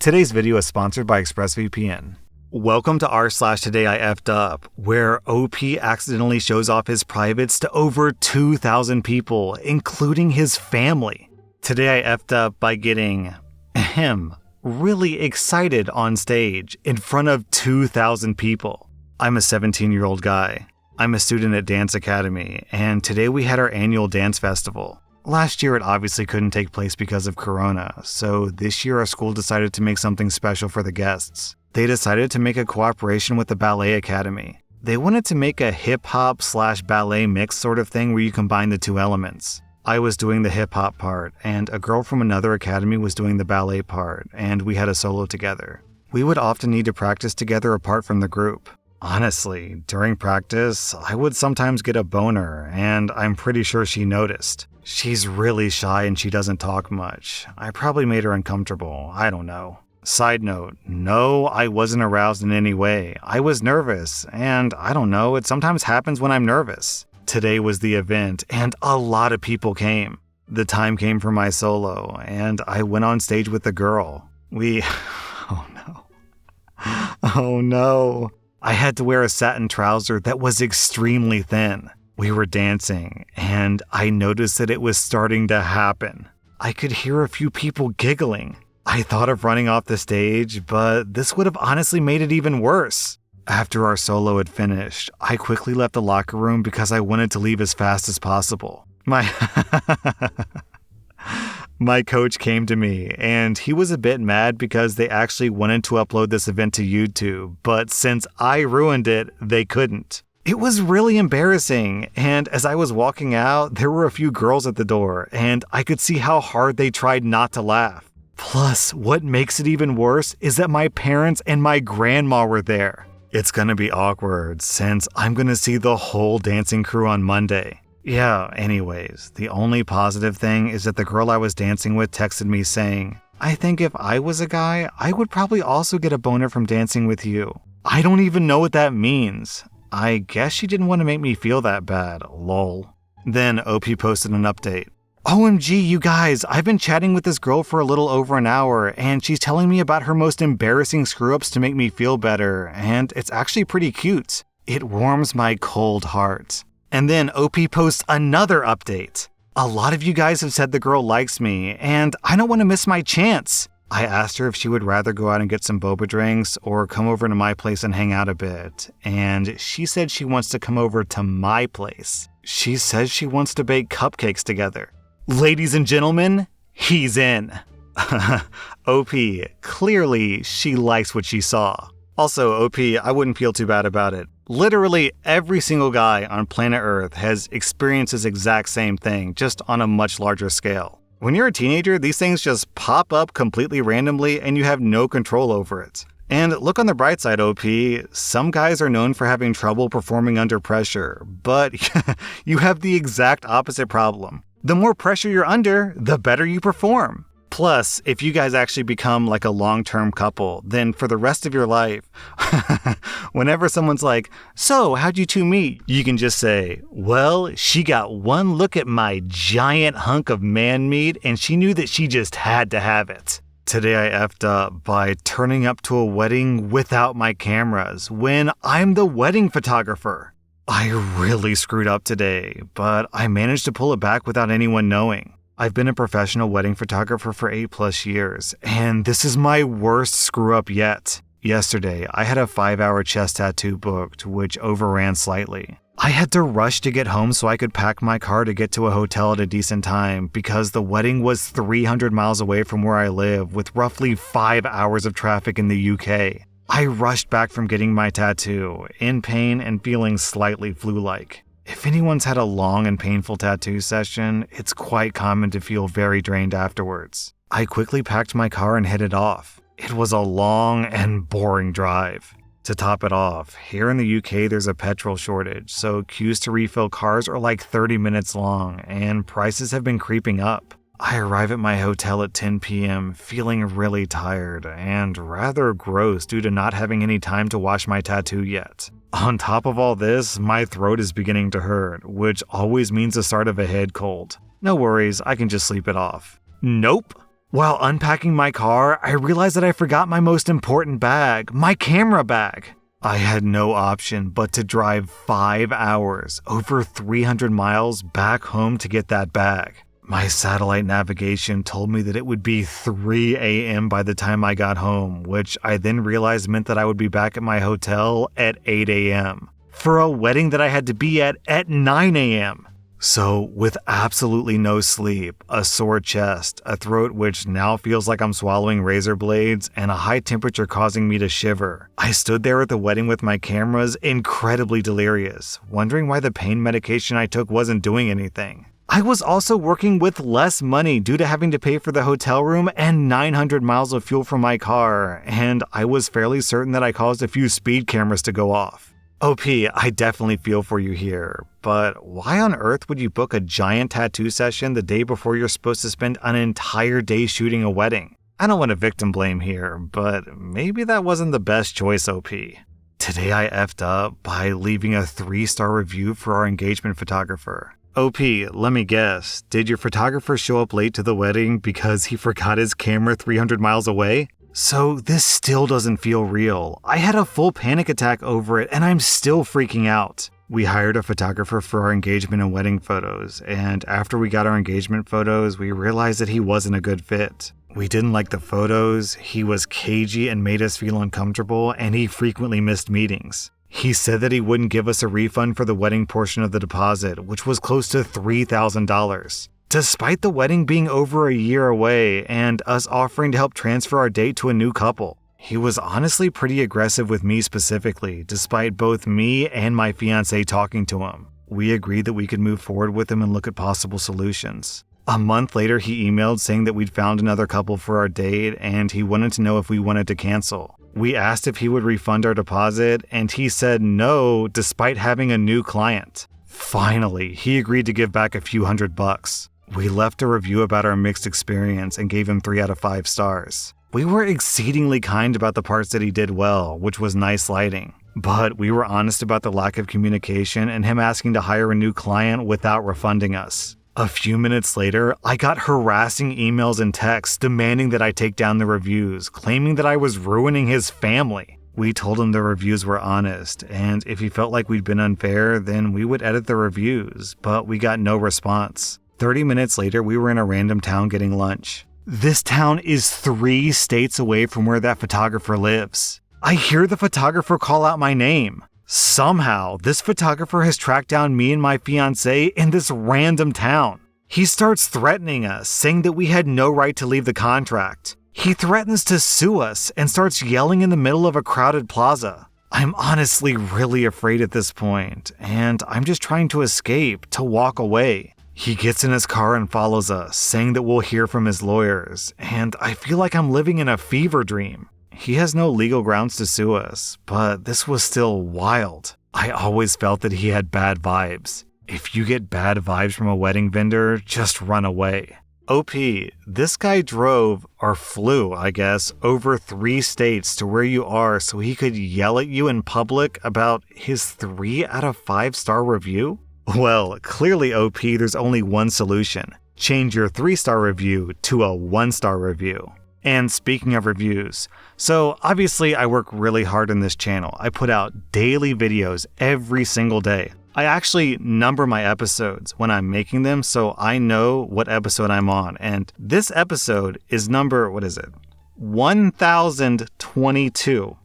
Today's video is sponsored by ExpressVPN. Welcome to r/Today I F'd Up, where OP accidentally shows off his privates to over 2,000 people, including his family. Today I F'd up by getting him really excited on stage in front of 2,000 people. I'm a 17-year-old guy. I'm a student at Dance Academy, and today we had our annual dance festival. Last year it obviously couldn't take place because of Corona, so this year our school decided to make something special for the guests. They decided to make a cooperation with the Ballet Academy. They wanted to make a hip-hop/ballet mix sort of thing where you combine the two elements. I was doing the hip-hop part, and a girl from another academy was doing the ballet part, and we had a solo together. We would often need to practice together apart from the group. Honestly, during practice, I would sometimes get a boner, and I'm pretty sure she noticed. She's really shy and she doesn't talk much. I probably made her uncomfortable, I don't know. Side note, no, I wasn't aroused in any way. I was nervous, and I don't know, it sometimes happens when I'm nervous. Today was the event, and a lot of people came. The time came for my solo, and I went on stage with the girl. Oh no. I had to wear a satin trouser that was extremely thin. We were dancing, and I noticed that it was starting to happen. I could hear a few people giggling. I thought of running off the stage, but this would have honestly made it even worse. After our solo had finished, I quickly left the locker room because I wanted to leave as fast as possible. My coach came to me, and he was a bit mad because they actually wanted to upload this event to YouTube, but since I ruined it, they couldn't. It was really embarrassing, and as I was walking out, there were a few girls at the door, and I could see how hard they tried not to laugh. Plus, what makes it even worse is that my parents and my grandma were there. It's gonna be awkward since I'm gonna see the whole dancing crew on Monday. Yeah, anyways, the only positive thing is that the girl I was dancing with texted me saying, "I think if I was a guy, I would probably also get a boner from dancing with you." I don't even know what that means. I guess she didn't want to make me feel that bad, lol. Then OP posted an update. OMG, you guys, I've been chatting with this girl for a little over an hour, and she's telling me about her most embarrassing screw-ups to make me feel better, and it's actually pretty cute. It warms my cold heart. And then OP posts another update. A lot of you guys have said the girl likes me, and I don't want to miss my chance. I asked her if she would rather go out and get some boba drinks or come over to my place and hang out a bit, and she said she wants to come over to my place. She says she wants to bake cupcakes together. Ladies and gentlemen, he's in. OP, clearly she likes what she saw. Also, OP, I wouldn't feel too bad about it. Literally every single guy on planet Earth has experienced this exact same thing, just on a much larger scale. When you're a teenager, these things just pop up completely randomly and you have no control over it. And look on the bright side, OP, some guys are known for having trouble performing under pressure, but you have the exact opposite problem. The more pressure you're under, the better you perform. Plus, if you guys actually become like a long-term couple, then for the rest of your life, whenever someone's like, "So, how'd you two meet?" you can just say, "Well, she got one look at my giant hunk of man meat and she knew that she just had to have it." Today I effed up by turning up to a wedding without my cameras when I'm the wedding photographer. I really screwed up today, but I managed to pull it back without anyone knowing. I've been a professional wedding photographer for 8+ years, and this is my worst screw up yet. Yesterday, I had a 5-hour chest tattoo booked, which overran slightly. I had to rush to get home so I could pack my car to get to a hotel at a decent time because the wedding was 300 miles away from where I live with roughly 5 hours of traffic in the UK. I rushed back from getting my tattoo, in pain and feeling slightly flu-like. If anyone's had a long and painful tattoo session, it's quite common to feel very drained afterwards. I quickly packed my car and headed off. It was a long and boring drive. To top it off, here in the UK there's a petrol shortage, so queues to refill cars are like 30 minutes long, and prices have been creeping up. I arrive at my hotel at 10 p.m. feeling really tired and rather gross due to not having any time to wash my tattoo yet. On top of all this, my throat is beginning to hurt, which always means the start of a head cold. No worries, I can just sleep it off. Nope. While unpacking my car, I realized that I forgot my most important bag, my camera bag. I had no option but to drive 5 hours, over 300 miles back home to get that bag. My satellite navigation told me that it would be 3 a.m. by the time I got home, which I then realized meant that I would be back at my hotel at 8 a.m. for a wedding that I had to be at 9 a.m. So, with absolutely no sleep, a sore chest, a throat which now feels like I'm swallowing razor blades, and a high temperature causing me to shiver, I stood there at the wedding with my cameras, incredibly delirious, wondering why the pain medication I took wasn't doing anything. I was also working with less money due to having to pay for the hotel room and 900 miles of fuel from my car, and I was fairly certain that I caused a few speed cameras to go off. OP, I definitely feel for you here, but why on earth would you book a giant tattoo session the day before you're supposed to spend an entire day shooting a wedding? I don't want to victim blame here, but maybe that wasn't the best choice, OP. Today I effed up by leaving a 3-star review for our engagement photographer. OP, let me guess, did your photographer show up late to the wedding because he forgot his camera 300 miles away? So this still doesn't feel real. I had a full panic attack over it and I'm still freaking out. We hired a photographer for our engagement and wedding photos, and after we got our engagement photos, we realized that he wasn't a good fit. We didn't like the photos, he was cagey and made us feel uncomfortable, and he frequently missed meetings. He said that he wouldn't give us a refund for the wedding portion of the deposit, which was close to $3,000. Despite the wedding being over a year away and us offering to help transfer our date to a new couple. He was honestly pretty aggressive with me specifically, despite both me and my fiancé talking to him. We agreed that we could move forward with him and look at possible solutions. A month later, he emailed saying that we'd found another couple for our date and he wanted to know if we wanted to cancel. We asked if he would refund our deposit, and he said no, despite having a new client. Finally, he agreed to give back a few $100. We left a review about our mixed experience and gave him 3 out of 5 stars. We were exceedingly kind about the parts that he did well, which was nice lighting. But we were honest about the lack of communication and him asking to hire a new client without refunding us. A few minutes later, I got harassing emails and texts demanding that I take down the reviews, claiming that I was ruining his family. We told him the reviews were honest, and if he felt like we'd been unfair, then we would edit the reviews, but we got no response. 30 minutes later, we were in a random town getting lunch. This town is 3 states away from where that photographer lives. I hear the photographer call out my name. Somehow, this photographer has tracked down me and my fiancé in this random town. He starts threatening us, saying that we had no right to leave the contract. He threatens to sue us and starts yelling in the middle of a crowded plaza. I'm honestly really afraid at this point, and I'm just trying to escape, to walk away. He gets in his car and follows us, saying that we'll hear from his lawyers, and I feel like I'm living in a fever dream. He has no legal grounds to sue us, but this was still wild. I always felt that he had bad vibes. If you get bad vibes from a wedding vendor, just run away. OP, this guy drove, or flew, I guess, over 3 states to where you are so he could yell at you in public about his 3 out of 5 star review? Well, clearly OP, there's only one solution. Change your 3-star review to a 1-star review. And speaking of reviews, so obviously I work really hard on this channel. I put out daily videos every single day. I actually number my episodes when I'm making them so I know what episode I'm on. And this episode is number, 1022.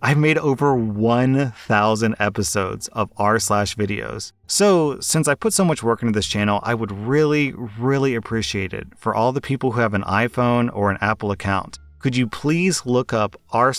I've made over 1,000 episodes of r/videos. So since I put so much work into this channel, I would really appreciate it for all the people who have an iPhone or an Apple account. Could you please look up r/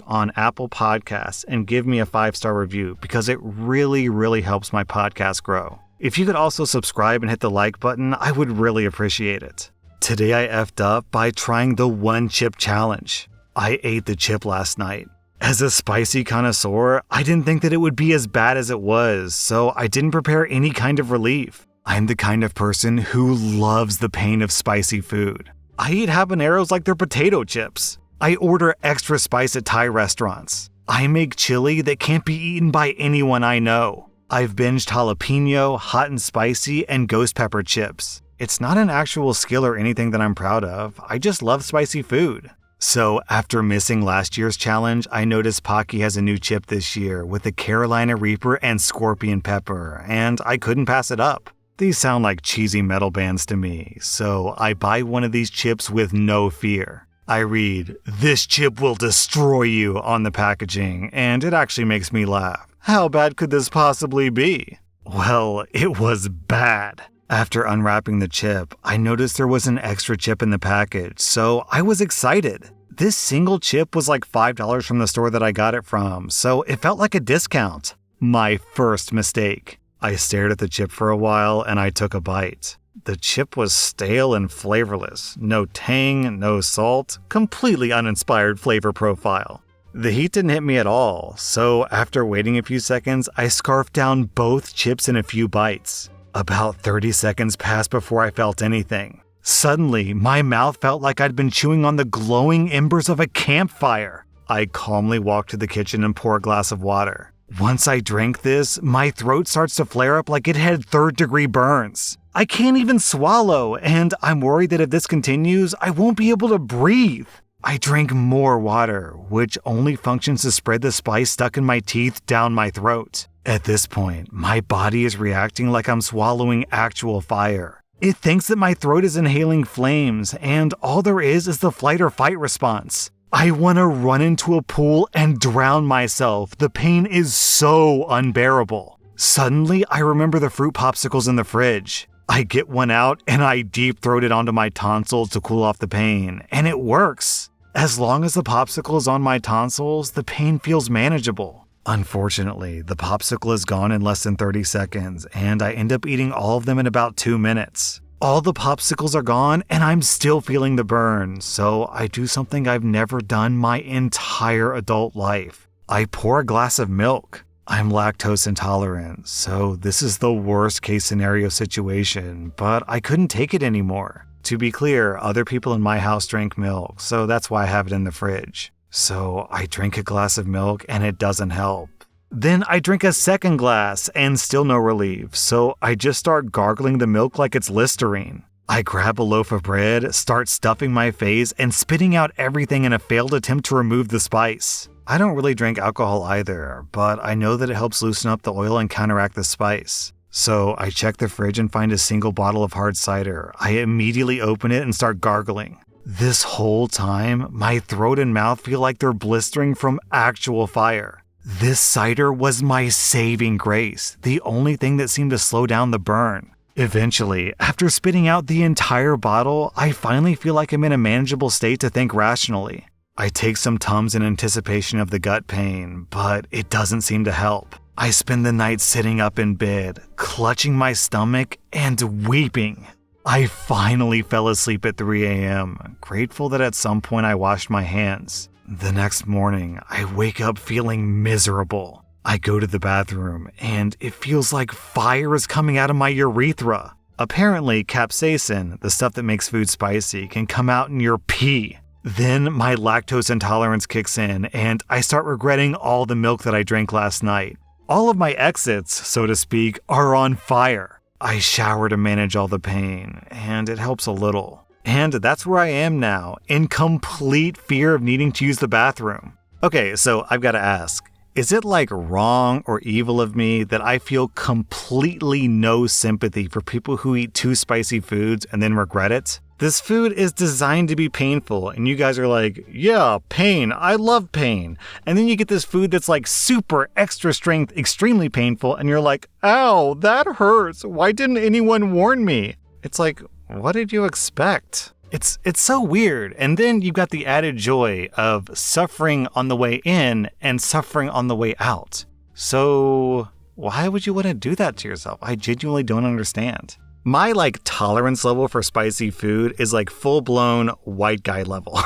on Apple Podcasts and give me a 5-star review, because it really helps my podcast grow. If you could also subscribe and hit the like button, I would really appreciate it. Today I effed up by trying the 1-chip challenge. I ate the chip last night. As a spicy connoisseur, I didn't think that it would be as bad as it was, so I didn't prepare any kind of relief. I'm the kind of person who loves the pain of spicy food. I eat habaneros like they're potato chips. I order extra spice at Thai restaurants. I make chili that can't be eaten by anyone I know. I've binged jalapeno, hot and spicy, and ghost pepper chips. It's not an actual skill or anything that I'm proud of. I just love spicy food. So after missing last year's challenge, I noticed Pocky has a new chip this year with the Carolina Reaper and Scorpion Pepper, and I couldn't pass it up. These sound like cheesy metal bands to me, so I buy one of these chips with no fear. I read, "This chip will destroy you" on the packaging, and it actually makes me laugh. How bad could this possibly be? Well, it was bad. After unwrapping the chip, I noticed there was an extra chip in the package, so I was excited. This single chip was like $5 from the store that I got it from, so it felt like a discount. My first mistake. I stared at the chip for a while and I took a bite. The chip was stale and flavorless. No tang, no salt, completely uninspired flavor profile. The heat didn't hit me at all, so after waiting a few seconds, I scarfed down both chips in a few bites. About 30 seconds passed before I felt anything. Suddenly, my mouth felt like I'd been chewing on the glowing embers of a campfire. I calmly walked to the kitchen and poured a glass of water. Once I drank this, my throat starts to flare up like it had third-degree burns. I can't even swallow, and I'm worried that if this continues, I won't be able to breathe. I drank more water, which only functions to spread the spice stuck in my teeth down my throat. At this point, my body is reacting like I'm swallowing actual fire. It thinks that my throat is inhaling flames, and all there is the flight or fight response. I want to run into a pool and drown myself. The pain is so unbearable. Suddenly, I remember the fruit popsicles in the fridge. I get one out and I deep-throat it onto my tonsils to cool off the pain, and it works. As long as the popsicle is on my tonsils, the pain feels manageable. Unfortunately, the popsicle is gone in less than 30 seconds, and I end up eating all of them in about 2 minutes. All the popsicles are gone, and I'm still feeling the burn, so I do something I've never done my entire adult life. I pour a glass of milk. I'm lactose intolerant, so this is the worst case scenario situation, but I couldn't take it anymore. To be clear, other people in my house drink milk, so that's why I have it in the fridge. So I drink a glass of milk and it doesn't help. Then I drink a second glass and still no relief, so I just start gargling the milk like it's Listerine. I grab a loaf of bread, start stuffing my face, and spitting out everything in a failed attempt to remove the spice. I don't really drink alcohol either, but I know that it helps loosen up the oil and counteract the spice. So I check the fridge and find a single bottle of hard cider. I immediately open it and start gargling. This whole time, my throat and mouth feel like they're blistering from actual fire. This cider was my saving grace, the only thing that seemed to slow down the burn. Eventually, after spitting out the entire bottle, I finally feel like I'm in a manageable state to think rationally. I take some Tums in anticipation of the gut pain, but it doesn't seem to help. I spend the night sitting up in bed, clutching my stomach and weeping. I finally fell asleep at 3 a.m., grateful that at some point I washed my hands. The next morning, I wake up feeling miserable. I go to the bathroom, and it feels like fire is coming out of my urethra. Apparently, capsaicin, the stuff that makes food spicy, can come out in your pee. Then my lactose intolerance kicks in, and I start regretting all the milk that I drank last night. All of my exits, so to speak, are on fire. I shower to manage all the pain, and it helps a little. And that's where I am now, in complete fear of needing to use the bathroom. Okay, so I've got to ask, is it like wrong or evil of me that I feel completely no sympathy for people who eat too spicy foods and then regret it? This food is designed to be painful, and you guys are like, yeah, pain, I love pain. And then you get this food that's like super extra strength, extremely painful, and you're like, ow, that hurts. Why didn't anyone warn me? It's like, what did you expect? It's so weird. And then you've got the added joy of suffering on the way in and suffering on the way out. So why would you want to do that to yourself? I genuinely don't understand. My tolerance level for spicy food is full-blown white guy level.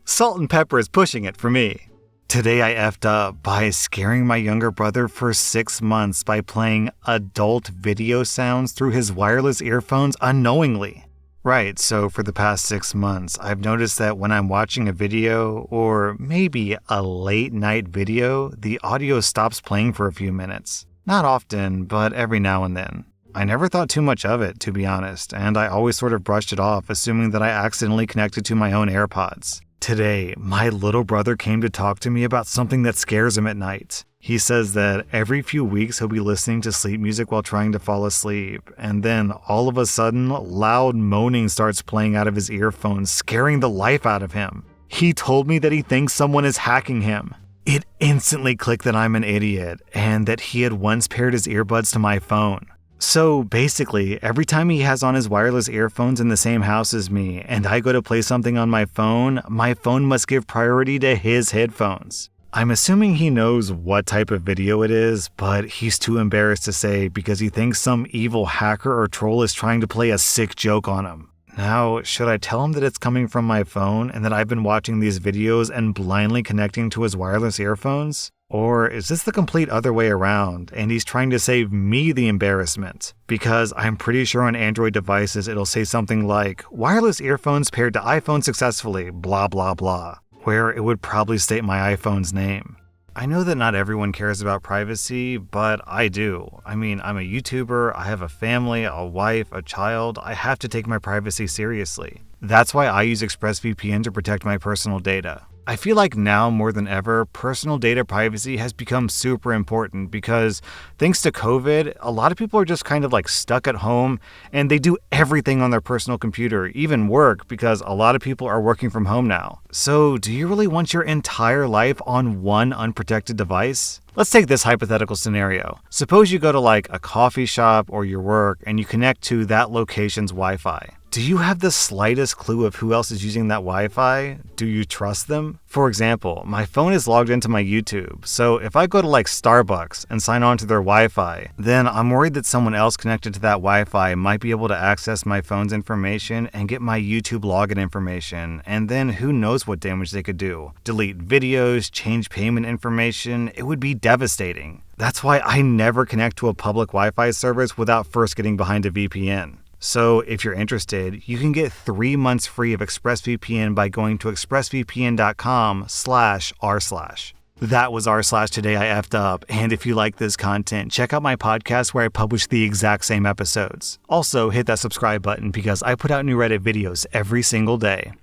Salt and pepper is pushing it for me. Today I effed up by scaring my younger brother for 6 months by playing adult video sounds through his wireless earphones unknowingly. Right, so for the past 6 months, I've noticed that when I'm watching a video, or maybe a late night video, the audio stops playing for a few minutes. Not often, but every now and then. I never thought too much of it, to be honest, and I always sort of brushed it off, assuming that I accidentally connected to my own AirPods. Today, my little brother came to talk to me about something that scares him at night. He says that every few weeks he'll be listening to sleep music while trying to fall asleep, and then all of a sudden, loud moaning starts playing out of his earphones, scaring the life out of him. He told me that he thinks someone is hacking him. It instantly clicked that I'm an idiot, and that he had once paired his earbuds to my phone. So basically, every time he has on his wireless earphones in the same house as me, and I go to play something on my phone must give priority to his headphones. I'm assuming he knows what type of video it is, but he's too embarrassed to say because he thinks some evil hacker or troll is trying to play a sick joke on him. Now, should I tell him that it's coming from my phone and that I've been watching these videos and blindly connecting to his wireless earphones? Or is this the complete other way around and he's trying to save me the embarrassment? Because I'm pretty sure on Android devices it'll say something like, wireless earphones paired to iPhone successfully, blah blah blah, where it would probably state my iPhone's name. I know that not everyone cares about privacy, but I do. I mean, I'm a YouTuber, I have a family, a wife, a child. I have to take my privacy seriously. That's why I use ExpressVPN to protect my personal data. I feel like now more than ever, personal data privacy has become super important because thanks to COVID, a lot of people are just kind of like stuck at home and they do everything on their personal computer, even work, because a lot of people are working from home now. So do you really want your entire life on one unprotected device? Let's take this hypothetical scenario. Suppose you go to like a coffee shop or your work and you connect to that location's Wi-Fi. Do you have the slightest clue of who else is using that Wi-Fi? Do you trust them? For example, my phone is logged into my YouTube, so if I go to like Starbucks and sign on to their Wi-Fi, then I'm worried that someone else connected to that Wi-Fi might be able to access my phone's information and get my YouTube login information, and then who knows what damage they could do. Delete videos, change payment information, it would be devastating. That's why I never connect to a public Wi-Fi service without first getting behind a VPN. So if you're interested, you can get 3 months free of ExpressVPN by going to expressvpn.com/r/. That was r/ today I effed up, and if you like this content, check out my podcast where I publish the exact same episodes. Also, hit that subscribe button because I put out new Reddit videos every single day.